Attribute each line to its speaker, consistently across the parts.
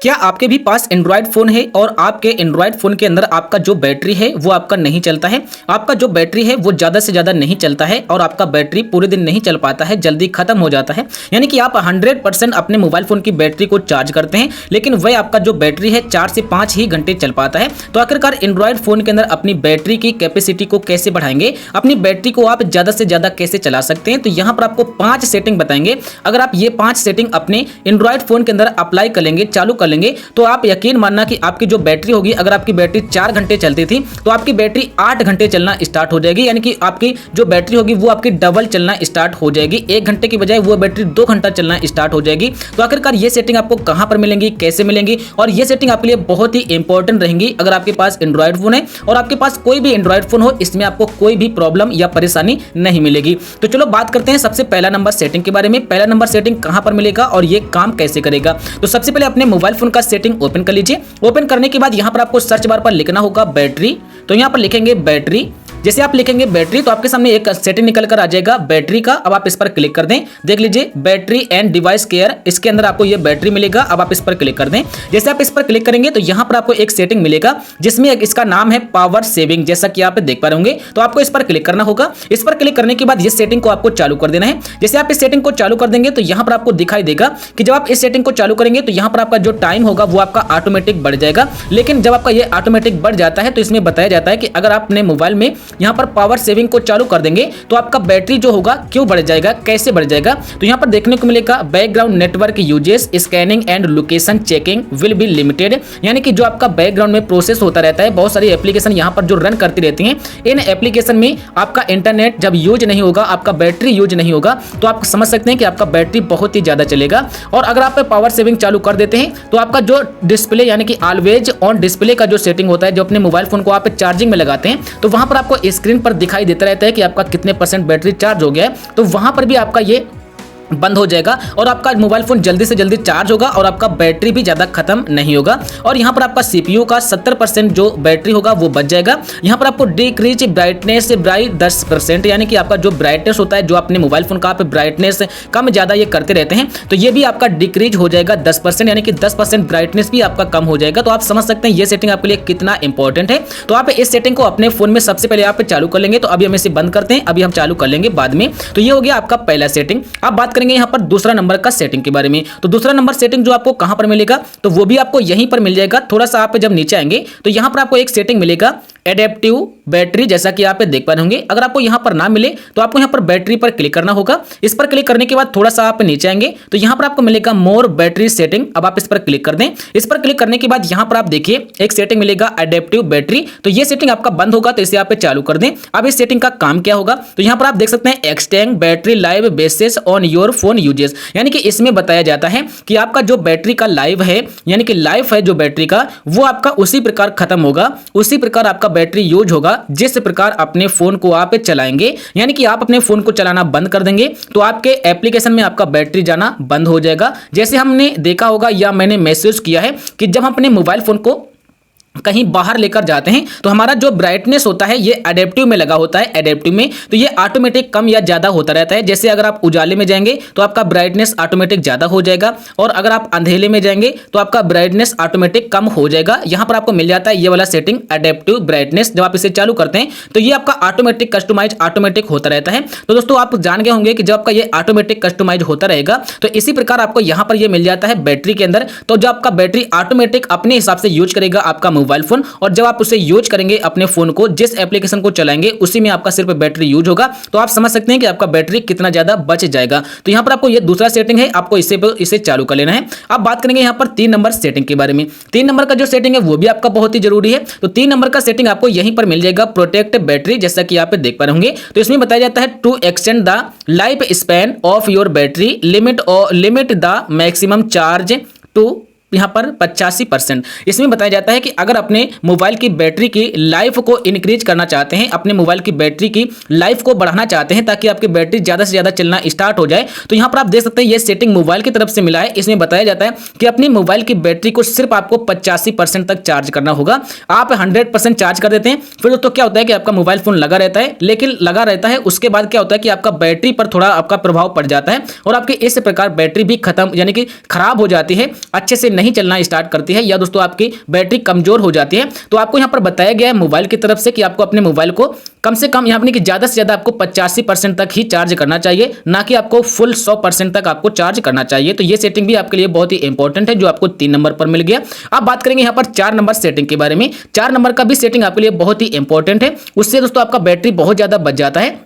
Speaker 1: क्या आपके भी पास एंड्रॉयड फ़ोन है और आपके एंड्रॉयड फ़ोन के अंदर आपका जो बैटरी है वो आपका नहीं चलता है, आपका जो बैटरी है वो ज़्यादा से ज़्यादा नहीं चलता है और आपका बैटरी पूरे दिन नहीं चल पाता है, जल्दी खत्म हो जाता है। यानी कि आप 100% अपने मोबाइल फ़ोन की बैटरी को चार्ज करते हैं, लेकिन वह आपका जो बैटरी है 4 से 5 ही घंटे चल पाता है। तो आखिरकार एंड्रॉयड फ़ोन के अंदर अपनी बैटरी की कैपेसिटी को कैसे बढ़ाएंगे, अपनी बैटरी को आप ज़्यादा से ज़्यादा कैसे चला सकते हैं, तो यहाँ पर आपको 5 सेटिंग बताएंगे। अगर आप ये 5 सेटिंग अपने एंड्रॉयड फ़ोन के अंदर अप्लाई कर लेंगे, चालू कर लेंगे, तो आप यकीन मानना कि आपकी जो बैटरी होगी, अगर आपकी बैटरी 4 घंटे चलती थी तो आपकी बैटरी 8 घंटे चलना स्टार्ट हो जाएगी। यानी कि आपकी जो बैटरी होगी वो आपकी डबल चलना स्टार्ट हो जाएगी। 1 घंटे की बजाय वो बैटरी 2 घंटा चलना स्टार्ट हो जाएगी। तो आखिरकार ये सेटिंग आपको कहां पर मिलेंगी, कैसे मिलेंगी, और ये सेटिंग आपके लिए बहुत ही इंपॉर्टेंट रहेंगी अगर आपके पास एंड्रॉयड फोन है और आपके पास कोई भी एंड्रॉयड फोन हो, इसमें आपको कोई भी प्रॉब्लम या परेशानी नहीं मिलेगी। तो चलो बात करते हैं सबसे पहला नंबर सेटिंग के बारे में। पहला नंबर सेटिंग कहां पर मिलेगा और ये काम कैसे करेगा। तो सबसे पहले अपने मोबाइल फोन का सेटिंग ओपन कर लीजिए। ओपन करने के बाद यहां पर आपको सर्च बार पर लिखना होगा बैटरी। तो यहां पर लिखेंगे बैटरी। जैसे आप लिखेंगे बैटरी तो आपके सामने एक सेटिंग निकल कर आ जाएगा बैटरी का। अब आप इस पर क्लिक कर दें। देख लीजिए बैटरी एंड डिवाइस केयर, इसके अंदर आपको ये बैटरी मिलेगा। अब आप इस पर क्लिक कर दें। जैसे आप इस पर क्लिक करेंगे तो यहाँ पर आपको एक सेटिंग मिलेगा जिसमें इसका नाम है पावर सेविंग, जैसा कि आप देख पा रहे होंगे। तो आपको इस पर क्लिक करना होगा। इस पर क्लिक करने के बाद इस सेटिंग को आपको चालू कर देना है। जैसे आप इस सेटिंग को चालू कर देंगे तो यहाँ पर आपको दिखाई देगा कि जब आप इस सेटिंग को चालू करेंगे तो यहाँ पर आपका जो टाइम होगा वो आपका ऑटोमेटिक बढ़ जाएगा। लेकिन जब आपका ये ऑटोमेटिक बढ़ जाता है तो इसमें बताया जाता है कि अगर आप अपने मोबाइल में यहाँ पर पावर सेविंग को चालू कर देंगे तो आपका बैटरी जो होगा क्यों बढ़ जाएगा, कैसे बढ़ जाएगा। तो यहाँ पर देखने को मिलेगा background network uses scanning and location checking will be limited. यानी कि जो आपका बैकग्राउंड में प्रोसेस होता रहता है, बहुत सारी एप्लीकेशन यहाँ पर जो रन करती रहती हैं, इन एप्लीकेशन में आपका इंटरनेट जब यूज नहीं होगा, आपका बैटरी यूज नहीं होगा, तो आप समझ सकते हैं कि आपका बैटरी बहुत ही ज्यादा चलेगा। और अगर आप पावर सेविंग चालू कर देते हैं तो आपका जो डिस्प्ले यानी कि ऑलवेज ऑन डिस्प्ले का जो सेटिंग होता है, जो अपने मोबाइल फोन को आप चार्जिंग में लगाते हैं, तो वहां पर आपको स्क्रीन पर दिखाई देता रहता है कि आपका कितने % बैटरी चार्ज हो गया है। तो वहां पर भी आपका ये बंद हो जाएगा और आपका मोबाइल फोन जल्दी से जल्दी चार्ज होगा और आपका बैटरी भी ज्यादा खत्म नहीं होगा। और यहाँ पर आपका सीपीयू का 70% जो बैटरी होगा वो बच जाएगा। यहाँ पर आपको डिक्रीज ब्राइटनेस ब्राइट 10%, यानी कि आपका जो ब्राइटनेस होता है, जो अपने मोबाइल फोन का आप ब्राइटनेस कम ज्यादा ये करते रहते हैं, तो ये भी आपका डिक्रीज हो जाएगा 10%, यानी कि 10% ब्राइटनेस भी आपका कम हो जाएगा। तो आप समझ सकते हैं ये सेटिंग आपके लिए कितना इंपॉर्टेंट है। तो आप इस सेटिंग को अपने फोन में सबसे पहले आप चालू कर लेंगे। तो अभी हम इसे बंद करते हैं, अभी हम चालू कर लेंगे बाद में। तो ये हो गया आपका पहला सेटिंग। आप बात करेंगे यहाँ पर दूसरा नंबर का सेटिंग के बारे में। तो दूसरा नंबर सेटिंग जो आपको कहां पर मिलेगा, तो वो भी आपको यहीं पर मिल जाएगा। थोड़ा सा आप जब नीचे आएंगे तो यहां पर आपको एक सेटिंग मिलेगा एडेप्टिव बैटरी, जैसा कि आप देख पा रहे होंगे। अगर आपको यहां पर ना मिले तो आपको यहां पर बैटरी पर क्लिक करना होगा। इस पर क्लिक करने के बाद थोड़ा सा आप नीचे आएंगे तो यहां पर आपको मिलेगा मोर बैटरी सेटिंग। अब आप इस पर क्लिक कर दें। इस पर क्लिक करने के बाद यहां पर आप देखिए एक सेटिंग मिलेगा एडेप्टिव बैटरी। तो ये सेटिंग आपका बंद होगा, तो इसे आप चालू कर दें। अब इस सेटिंग का काम क्या होगा, तो यहां पर आप देख सकते हैं extend battery live basis on your phone uses. यानी कि इसमें बताया जाता है कि आपका जो बैटरी का लाइव है, यानी कि लाइफ है जो बैटरी का, वो आपका उसी प्रकार खत्म होगा, उसी प्रकार आपका बैटरी यूज होगा जिस प्रकार अपने फोन को आप चलाएंगे। यानी कि आप अपने फोन को चलाना बंद कर देंगे तो आपके एप्लीकेशन में आपका बैटरी जाना बंद हो जाएगा। जैसे हमने देखा होगा या मैंने महसूस किया है कि जब हम अपने मोबाइल फोन को कहीं बाहर लेकर जाते हैं तो हमारा जो ब्राइटनेस होता है ये एडेप्टिव में लगा होता है। एडेप्टिव में तो ये ऑटोमेटिक कम या ज्यादा होता रहता है। जैसे अगर आप उजाले में जाएंगे तो आपका ब्राइटनेस ऑटोमेटिक ज्यादा हो जाएगा और अगर आप अंधेले में जाएंगे तो आपका ब्राइटनेस ऑटोमेटिक कम हो जाएगा। यहाँ पर आपको मिल जाता है ये वाला सेटिंग एडेप्टिव ब्राइटनेस। जब आप इसे चालू करते हैं तो ये आपका ऑटोमेटिक कस्टमाइज ऑटोमेटिक होता रहता है। तो दोस्तों आप जान गए होंगे कि जब आपका ये ऑटोमेटिक कस्टमाइज होता रहेगा तो इसी प्रकार आपको यहाँ पर ये मिल जाता है बैटरी के अंदर। तो जब आपका बैटरी ऑटोमेटिक अपने हिसाब से यूज करेगा आपका मोबाइल फोन, और जब आप उसे यूज करेंगे अपने फोन को, जिस एप्लीकेशन को चलाएंगे उसी में आपका सिर्फ बैटरी यूज होगा, तो आप समझ सकते हैं कि आपका बैटरी कितना ज्यादा बच जाएगा। तो यहां पर आपको ये दूसरा सेटिंग है, आपको इसे चालू कर लेना है। अब बात करेंगे यहां पर 3 नंबर सेटिंग के बारे में। 3 नंबर का जो सेटिंग है वो भी आपका बहुत ही जरूरी है। तो 3 नंबर का सेटिंग आपको यहीं पर मिल जाएगा प्रोटेक्ट बैटरी, जैसा कि आप देख पा रहे होंगे। तो इसमें बताया जाता है to extend the life span of your battery limit the maximum charge to यहाँ पर 85%। इसमें बताया जाता है कि अगर अपने मोबाइल की बैटरी की लाइफ को इंक्रीज करना चाहते हैं, अपने मोबाइल की बैटरी की लाइफ को बढ़ाना चाहते हैं ताकि आपकी बैटरी ज्यादा से ज्यादा चलना स्टार्ट हो जाए, तो यहाँ पर आप देख सकते हैं ये सेटिंग मोबाइल की तरफ से मिला है। इसमें बताया जाता है कि अपनी मोबाइल की बैटरी को सिर्फ आपको 85% तक चार्ज करना होगा। आप 100% चार्ज कर देते हैं, फिर दोस्तों क्या होता है कि आपका मोबाइल फोन लगा रहता है, लेकिन लगा रहता है उसके बाद क्या होता है कि आपका बैटरी पर थोड़ा आपका प्रभाव पड़ जाता है और आपकी इस प्रकार बैटरी भी खत्म यानी कि खराब हो जाती है, अच्छे से नहीं चलना स्टार्ट करती है या दोस्तों आपकी बैटरी कमजोर हो जाती है, तो आपको यहाँ पर बताया गया है मोबाइल की तरफ से कि आपको अपने मोबाइल को कम से कम यहाँ पर कि ज़्यादा से ज़्यादा आपको 85% तक ही चार्ज करना चाहिए, ना कि आपको फुल 100% तक आपको चार्ज करना चाहिए। तो ये सेटिंग भी आपके लिए बहुत ही इंपॉर्टेंट है जो आपको 3 नंबर पर मिल गया। अब बात करेंगे यहाँ पर 4 नंबर सेटिंग के बारे में। 4 नंबर का भी सेटिंग आपके लिए बहुत ही इंपॉर्टेंट है, उससे दोस्तों आपका बैटरी बहुत ज़्यादा बच जाता है।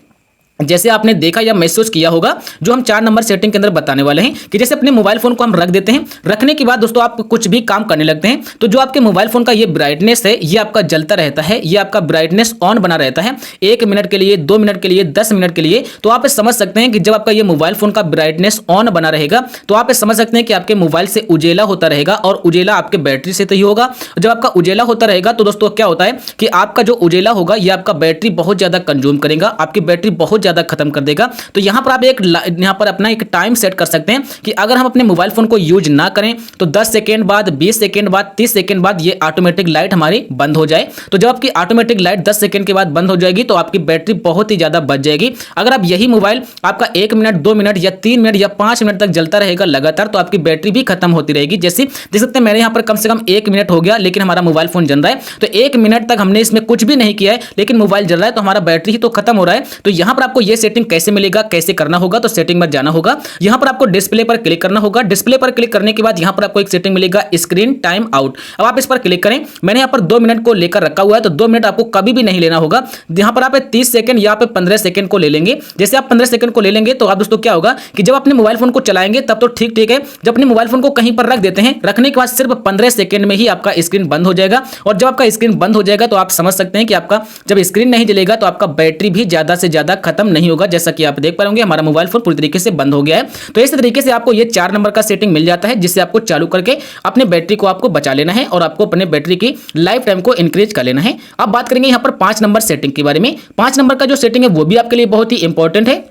Speaker 1: जैसे आपने देखा या महसूस किया होगा, जो हम 4 नंबर सेटिंग के अंदर बताने वाले हैं कि जैसे अपने मोबाइल फोन को हम रख देते हैं, रखने के बाद दोस्तों आप कुछ भी काम करने लगते हैं तो जो आपके मोबाइल फोन का ये ब्राइटनेस है ये आपका जलता रहता है, ये आपका ब्राइटनेस ऑन बना रहता है 1 मिनट के लिए, 2 मिनट के लिए, 10 मिनट के लिए। तो आप समझ सकते हैं कि जब आपका ये मोबाइल फोन का ब्राइटनेस ऑन बना रहेगा तो आप समझ सकते हैं कि आपके मोबाइल से उजेला होता रहेगा और उजेला आपके बैटरी से तो ही होगा। जब आपका उजेला होता रहेगा तो दोस्तों क्या होता है कि आपका जो उजेला होगा ये आपका बैटरी बहुत ज्यादा कंज्यूम करेगा, आपकी बैटरी बहुत ज्यादा खत्म कर देगा। तो यहां पर आप यहां पर अपना एक टाइम सेट कर सकते हैं कि अगर हम अपने मोबाइल फोन को यूज ना करें तो 10 सेकंड बाद, 20 सेकंड बाद, 30 सेकंड बाद ये ऑटोमेटिक लाइट हमारी बंद हो जाए। तो जब आपकी ऑटोमेटिक लाइट 10 सेकंड के बाद बंद हो जाएगी तो आपकी बैटरी बहुत ही ज्यादा बच जाएगी। अगर आप यही मोबाइल आपका 1 मिनट, 2 मिनट या 3 मिनट या 5 मिनट तक जलता रहेगा लगातार तो आपकी बैटरी भी खत्म होती रहेगी। जैसे देख सकते हैं मेरे यहाँ पर कम से कम 1 मिनट हो गया लेकिन हमारा मोबाइल फोन जल रहा है। तो 1 मिनट तक हमने इसमें कुछ भी नहीं किया है लेकिन मोबाइल जल रहा है तो हमारा बैटरी ही तो खत्म हो रहा है। तो यहाँ पर आपको ये सेटिंग कैसे मिलेगा, कैसे करना होगा, तो सेटिंग में जाना होगा। यहां पर आपको डिस्प्ले पर क्लिक करना होगा। डिस्प्ले पर क्लिक करने के बाद यहां पर आपको एक सेटिंग मिलेगा स्क्रीन टाइम आउट। अब आप इस पर क्लिक करें। मैंने यहां पर 2 मिनट को लेकर रखा हुआ है तो 2 मिनट आपको कभी भी नहीं लेना होगा। यहां पर आप 30 सेकंड या 15 सेकंड को ले लेंगे। जैसे आप 15 सेकंड को ले लेंगे तो आप दोस्तों क्या होगा कि जब अपने मोबाइल फोन को चलाएंगे तब तो ठीक है। जब अपने मोबाइल फोन को कहीं पर रख देते हैं, रखने के बाद सिर्फ 15 सेकंड में ही आपका स्क्रीन बंद हो जाएगा। और जब आपका स्क्रीन बंद हो जाएगा तो आप समझ सकते हैं कि आपका जब स्क्रीन नहीं जलेगा तो आपका बैटरी भी ज्यादा से ज्यादा खत्म नहीं होगा। जैसा कि आप देख पा रहे हमारा मोबाइल फोन पूरी तरीके से बंद हो गया है। तो इस तरीके से आपको ये 4 नंबर का सेटिंग मिल जाता है जिससे आपको चालू करके अपने बैटरी को आपको बचा लेना है और आपको अपने बैटरी की लाइफ टाइम को इंक्रीज कर लेना है। अब बात करेंगे यहाँ पर 5 नंबर सेटिंग के बारे में। 5 नंबर का जो सेटिंग है वो भी आपके लिए बहुत ही इंपॉर्टेंट है।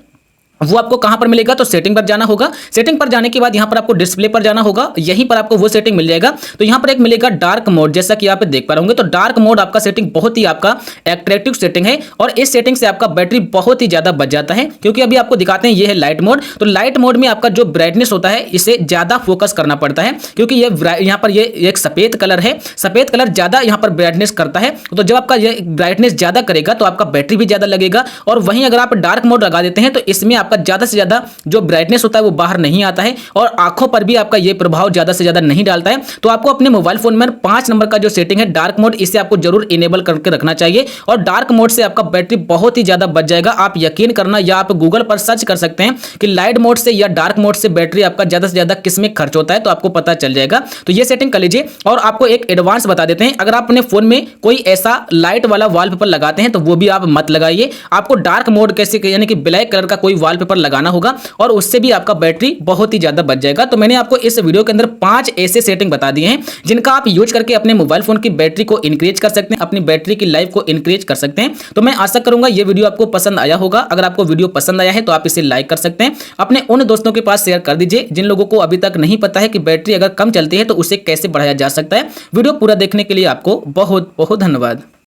Speaker 1: वो आपको कहां पर मिलेगा, तो सेटिंग पर जाना होगा। सेटिंग पर जाने के बाद यहां पर आपको डिस्प्ले पर जाना होगा। यहीं पर आपको वो सेटिंग मिल जाएगा। तो यहां पर एक मिलेगा डार्क मोड, जैसा कि आप देख पा रहे होंगे। तो डार्क मोड आपका सेटिंग बहुत ही आपका एट्रैक्टिव सेटिंग है और इस सेटिंग से आपका बैटरी बहुत ही ज्यादा बच जाता है। क्योंकि अभी आपको दिखाते हैं ये है लाइट मोड। तो लाइट मोड में आपका जो ब्राइटनेस होता है इसे ज्यादा फोकस करना पड़ता है क्योंकि ये यहाँ पर ये एक सफेद कलर है। सफेद कलर ज्यादा यहाँ पर ब्राइटनेस करता है। तो जब आपका ये ब्राइटनेस ज्यादा करेगा तो आपका बैटरी भी ज्यादा लगेगा। और वहीं अगर आप डार्क मोड लगा देते हैं तो इसमें आपका ज्यादा से ज्यादा जो ब्राइटनेस होता है वो बाहर नहीं आता है और आंखों पर भी आपका ये प्रभाव ज्यादा से ज्यादा नहीं डालता है। तो आपको अपने मोबाइल फोन में 5 नंबर का जो सेटिंग है डार्क मोड, इसे आपको जरूर इनेबल करके रखना चाहिए। और डार्क मोड से आपका बैटरी बहुत ही ज्यादा बच जाएगा। आप यकीन करना या आप गूगल पर सर्च कर सकते हैं कि लाइट मोड से या डार्क मोड से बैटरी आपका ज्यादा से ज्यादा किसमें खर्च होता है, तो आपको पता चल जाएगा। तो ये सेटिंग कर लीजिए। और आपको एक एडवांस बता देते हैं, अगर आप अपने फोन में कोई ऐसा लाइट वाला वॉलपेपर लगाते हैं तो वो भी आप मत लगाइए। आपको डार्क मोड कैसे यानी कि ब्लैक कलर का कोई वॉलपेपर लगाना होगा और उससे भी आपका बैटरी बहुत ही ज्यादा बच जाएगा। तो मैंने आपको इस वीडियो के अंदर 5 ऐसे सेटिंग बता दिए हैं जिनका आप यूज करके अपने मोबाइल फोन की बैटरी को इंक्रीज कर सकते हैं, अपनी बैटरी की लाइफ को इंक्रीज कर सकते हैं। तो मैं आशा करूंगा ये वीडियो आपको पसंद आया होगा। अगर आपको वीडियो पसंद आया है तो आप इसे लाइक कर सकते हैं, अपने उन दोस्तों के पास शेयर कर दीजिए जिन लोगों को अभी तक नहीं पता है कि बैटरी अगर कम चलती है तो उसे कैसे बढ़ाया जा सकता है। वीडियो पूरा देखने के लिए आपको बहुत बहुत धन्यवाद।